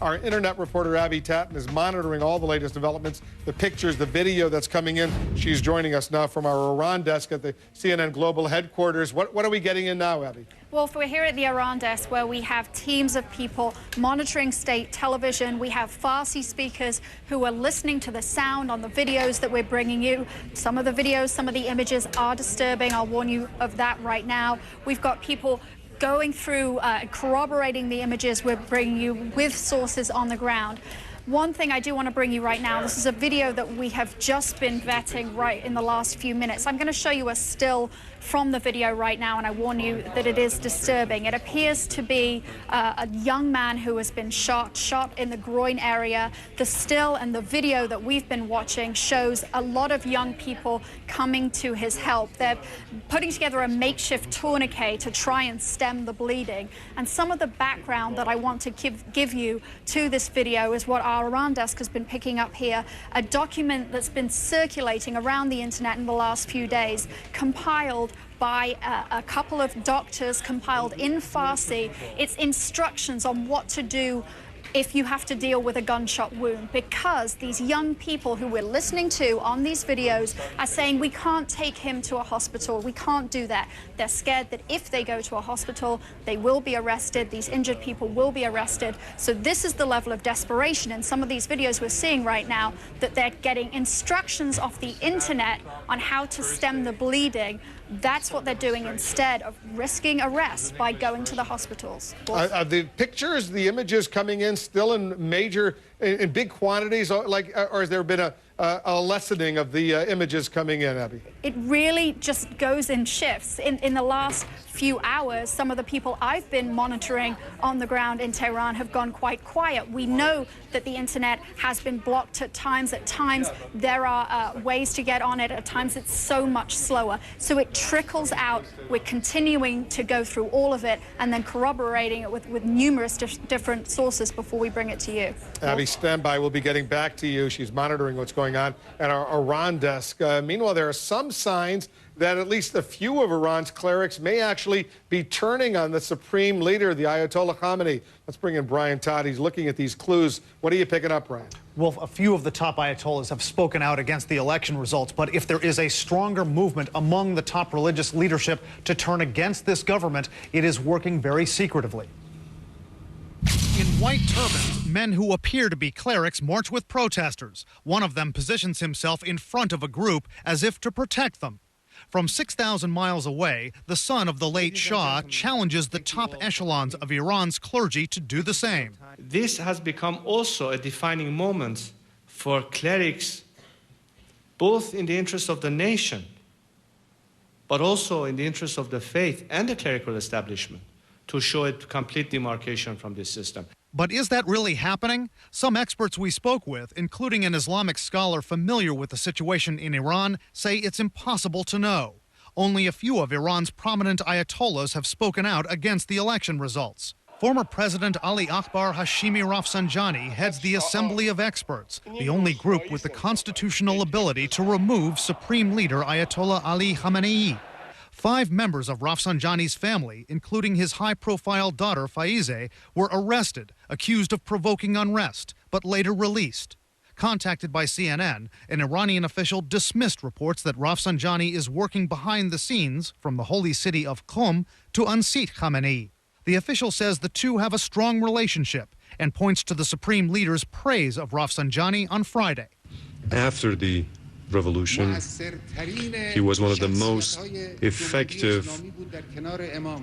Our internet reporter, Abby Tatton, is monitoring all the latest developments, the pictures, the video that's coming in. She's joining us now from our Iran desk at the CNN Global headquarters. What are we getting in now, Abby? Well, we're here at the Iran desk where we have teams of people monitoring state television. We have Farsi speakers who are listening to the sound on the videos that we're bringing you. Some of the videos, some of the images are disturbing. I'll warn you of that right now. We've got people going through, corroborating the images we're bringing you with sources on the ground. One thing I do want to bring you right now, this is a video that we have just been vetting right in the last few minutes. I'm going to show you a still from the video right now, and I warn you that it is disturbing. It appears to be a young man who has been shot in the groin area. The still and the video that we've been watching shows a lot of young people coming to his help. They're putting together a makeshift tourniquet to try and stem the bleeding. And some of the background that I want to give you to this video is what our Iran desk has been picking up here, a document that's been circulating around the internet in the last few days, compiled by a couple of doctors, compiled in Farsi. It's instructions on what to do if you have to deal with a gunshot wound, because these young people who we're listening to on these videos are saying we can't take him to a hospital, we can't do that. They're scared that if they go to a hospital, they will be arrested, these injured people will be arrested. So this is the level of desperation in some of these videos we're seeing right now, that they're getting instructions off the internet on how to stem the bleeding. That's what they're doing instead of risking arrest by going to the hospitals. The pictures, the images coming in still in big quantities, or has there been a lessening of the images coming in, Abby? It really just goes in shifts. In the last few hours, some of the people I've been monitoring on the ground in Tehran have gone quite quiet. We know that the internet has been blocked at times. At times, there are ways to get on it. At times, it's so much slower. So it trickles out. We're continuing to go through all of it and then corroborating it with numerous different sources before we bring it to you. Abby, stand by. We'll be getting back to you. She's monitoring what's going on at our Iran desk. Meanwhile, there are some signs that at least a few of Iran's clerics may actually be turning on the supreme leader, the Ayatollah Khamenei. Let's bring in Brian Todd. He's looking at these clues. What are you picking up, Brian? Well, a few of the top Ayatollahs have spoken out against the election results, but if there is a stronger movement among the top religious leadership to turn against this government, it is working very secretively. In white turbans, men who appear to be clerics march with protesters. One of them positions himself in front of a group as if to protect them. From 6,000 miles away, the son of the late Shah challenges the top echelons of Iran's clergy to do the same. This has become also a defining moment for clerics, both in the interest of the nation, but also in the interest of the faith and the clerical establishment, to show a complete demarcation from this system. But is that really happening? Some experts we spoke with, including an Islamic scholar familiar with the situation in Iran, say it's impossible to know. Only a few of Iran's prominent Ayatollahs have spoken out against the election results. Former President Ali Akbar Hashemi Rafsanjani heads the Assembly of Experts, the only group with the constitutional ability to remove Supreme Leader Ayatollah Ali Khamenei. 5 members of Rafsanjani's family, including his high-profile daughter Faize, were arrested, accused of provoking unrest, but later released. Contacted by CNN, an Iranian official dismissed reports that Rafsanjani is working behind the scenes from the holy city of Qom to unseat Khamenei. The official says the two have a strong relationship and points to the supreme leader's praise of Rafsanjani on Friday. After the revolution, he was one of the most effective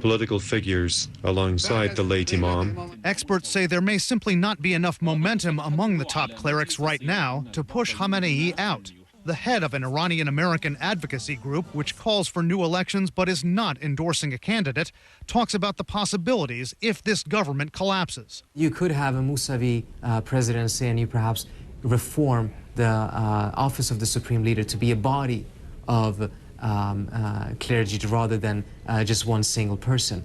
political figures alongside the late Imam. Experts say there may simply not be enough momentum among the top clerics right now to push Khamenei out. The head of an Iranian-American advocacy group, which calls for new elections but is not endorsing a candidate, talks about the possibilities if this government collapses. You could have a Mousavi presidency, and you perhaps reform the office of the Supreme Leader to be a body of clergy rather than just one single person.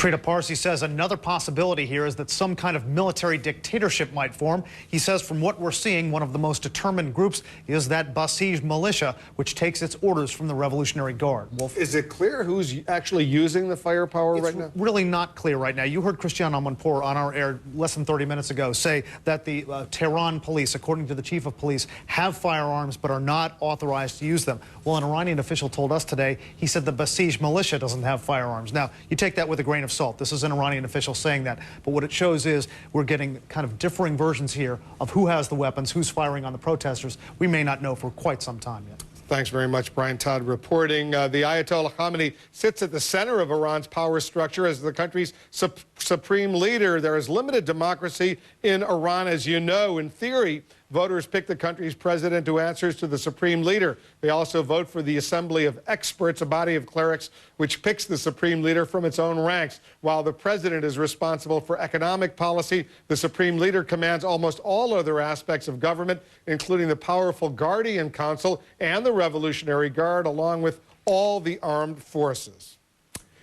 Trita Parsi says another possibility here is that some kind of military dictatorship might form. He says from what we're seeing, one of the most determined groups is that Basij militia, which takes its orders from the Revolutionary Guard. Wolf. Is it clear who's actually using the firepower right now? It's really not clear right now. You heard Christiane Amanpour on our air less than 30 minutes ago say that the Tehran police, according to the chief of police, have firearms but are not authorized to use them. Well, an Iranian official told us today, he said the Basij militia doesn't have firearms. Now, you take that with a grain of salt. This is an Iranian official saying that. But what it shows is we're getting kind of differing versions here of who has the weapons, who's firing on the protesters. We may not know for quite some time yet. Thanks very much, Brian Todd, reporting. The Ayatollah Khamenei sits at the center of Iran's power structure as the country's supreme leader. There is limited democracy in Iran, as you know. In theory, voters pick the country's president who answers to the supreme leader. They also vote for the Assembly of Experts, a body of clerics which picks the supreme leader from its own ranks. While the president is responsible for economic policy, the supreme leader commands almost all other aspects of government, including the powerful Guardian Council and the Revolutionary Guard, along with all the armed forces.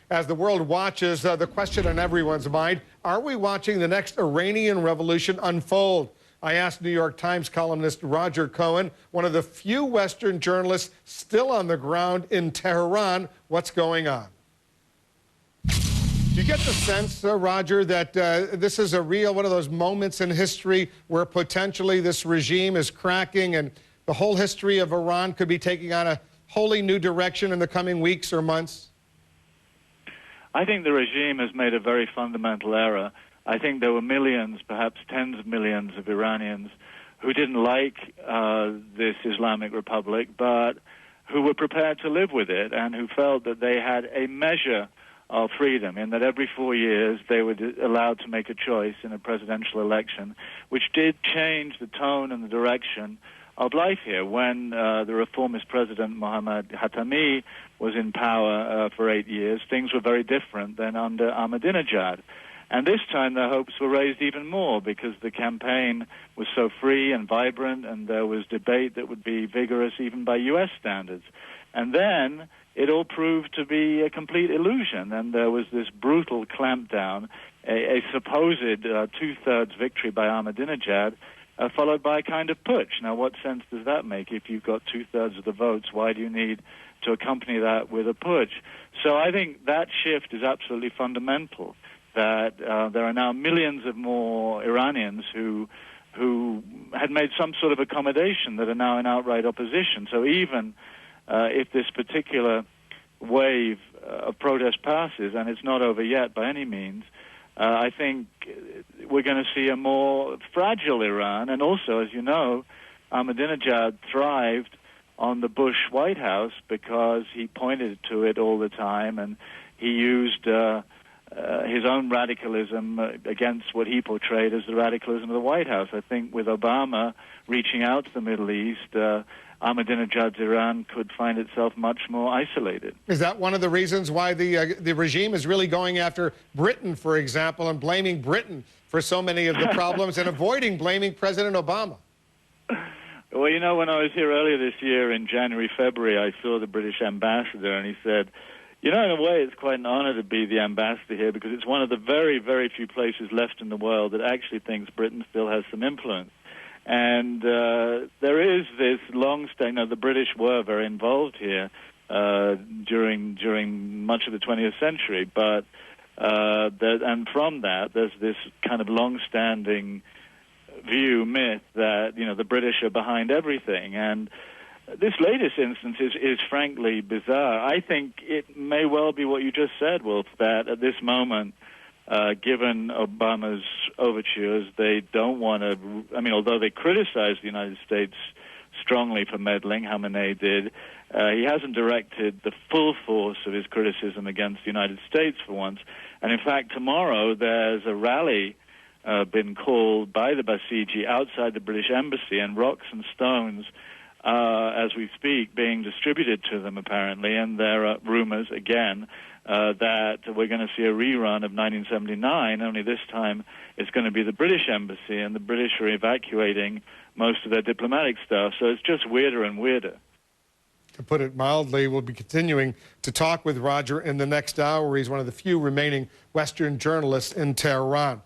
As the world watches, the question on everyone's mind, are we watching the next Iranian revolution unfold? I asked New York Times columnist Roger Cohen, one of the few Western journalists still on the ground in Tehran, what's going on. Do you get the sense, Roger, that this is a real one of those moments in history where potentially this regime is cracking and the whole history of Iran could be taking on a wholly new direction in the coming weeks or months? I think the regime has made a very fundamental error. I think there were millions, perhaps tens of millions of Iranians who didn't like this Islamic Republic, but who were prepared to live with it and who felt that they had a measure of freedom in that every 4 years they were allowed to make a choice in a presidential election, which did change the tone and the direction of life here. When the reformist president Mohammad Khatami was in power for 8 years, things were very different than under Ahmadinejad. And this time their hopes were raised even more because the campaign was so free and vibrant and there was debate that would be vigorous even by U.S. standards. And then it all proved to be a complete illusion, and there was this brutal clampdown, a supposed two-thirds victory by Ahmadinejad, followed by a kind of putsch. Now, what sense does that make? If you've got two-thirds of the votes, why do you need to accompany that with a putsch? So I think that shift is absolutely fundamental, that there are now millions of more Iranians who had made some sort of accommodation that are now in outright opposition. So even if this particular wave of protest passes, and it's not over yet by any means, I think we're going to see a more fragile Iran. And also, as you know, Ahmadinejad thrived on the Bush White House because he pointed to it all the time, and he used his own radicalism against what he portrayed as the radicalism of the White House. I think with Obama reaching out to the Middle East, Ahmadinejad's Iran could find itself much more isolated. Is that one of the reasons why the regime is really going after Britain, for example, and blaming Britain for so many of the problems and avoiding blaming President Obama? Well, you know, when I was here earlier this year in January, February, I saw the British ambassador, and he said, you know, in a way, it's quite an honor to be the ambassador here because it's one of the very, very few places left in the world that actually thinks Britain still has some influence. And there is this long-standing, the British were very involved here during much of the 20th century, but and from that, there's this kind of long-standing myth that, you know, the British are behind everything. And this latest instance is frankly bizarre. I think it may well be what you just said, Wolf, that at this moment, given Obama's overtures, they don't want to, I mean, although they criticize the United States strongly for meddling, Khamenei did, he hasn't directed the full force of his criticism against the United States for once. And in fact, tomorrow there's a rally been called by the Basiji outside the British embassy, and rocks and stones as we speak, being distributed to them, apparently, and there are rumors, again, that we're going to see a rerun of 1979, only this time it's going to be the British embassy, and the British are evacuating most of their diplomatic staff, so it's just weirder and weirder. to put it mildly. We'll be continuing to talk with Roger in the next hour. He's one of the few remaining Western journalists in Tehran.